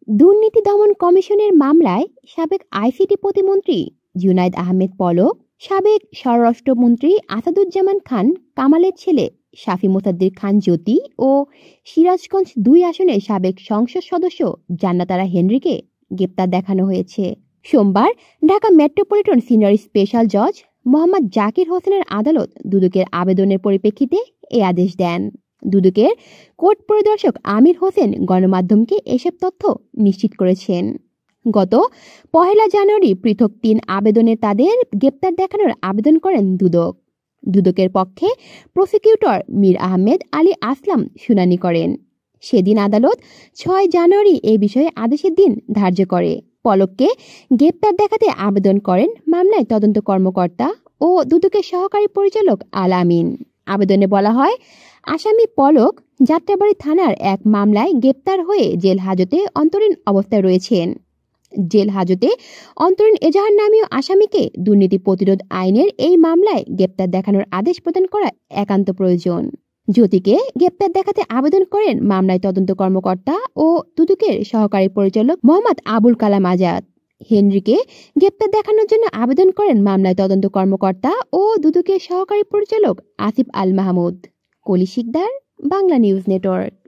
দুর্নীতি দমন কমিশনের মামলায় সাবেক আইসিটি প্রতিমন্ত্রী জুনায়েদ আহমেদ পলক, সাবেক স্বরাষ্ট্রমন্ত্রী আসাদুজ্জামান খান কামালের ছেলে শাফি মোসাদ্দেক খান জ্যোতি ও সিরাজগঞ্জ ২ আসনের সাবেক সংসদ সদস্য জান্নাত আরা হেনরিকে গ্রেপ্তার দেখানো হয়েছে। সোমবার ঢাকা মেট্রোপলিটন সিনিয়র স্পেশাল জজ মোহাম্মদ জাকির হোসেনের আদালত দুদকের আবেদনের পরিপ্রেক্ষিতে এ আদেশ দেন। দুদকের কোর্ট পরিদর্শক আমির হোসেন গণমাধ্যমকে এসব তথ্য নিশ্চিত করেছেন। গত ১ জানুয়ারি পৃথক ৩ আবেদনে তাদের গ্রেপ্তার দেখানোর আবেদন করেন দুদক। দুদকের পক্ষে প্রসিকিউটর মীর আহমেদ আলী আসলাম শুনানি করেন। সেদিন আদালত ৬ জানুয়ারি এ বিষয়ে আদেশের দিন ধার্য করে। পলককে গ্রেপ্তার দেখাতে আবেদন করেন মামলায় তদন্ত কর্মকর্তা ও দুদকের সহকারী পরিচালক আল আমিন। আবেদনে বলা হয়, আসামি পলক যাত্রাবাড়ী থানার এক মামলায় গ্রেপ্তার হয়ে জেল হাজতে অন্তরীণ অবস্থায় রয়েছেন। জেল হাজতে অন্তরীণ এজাহার নামীয় আসামিকে দুর্নীতি প্রতিরোধ আইনের এই মামলায় গ্রেপ্তার দেখানোর আদেশ প্রদান করা একান্ত প্রয়োজন। জ্যোতিকে গ্রেপ্তার দেখাতে আবেদন করেন মামলায় তদন্ত কর্মকর্তা ও দুদকের সহকারী পরিচালক মোহাম্মদ আবুল কালাম আজাদ। হেনরিকে গ্রেপ্তার দেখানোর জন্য আবেদন করেন মামলায় তদন্ত কর্মকর্তা ও দুদকের সহকারী পরিচালক আসিফ আল মাহমুদ। কলি শিকদার, বাংলা নিউজ নেটওয়ার্ক।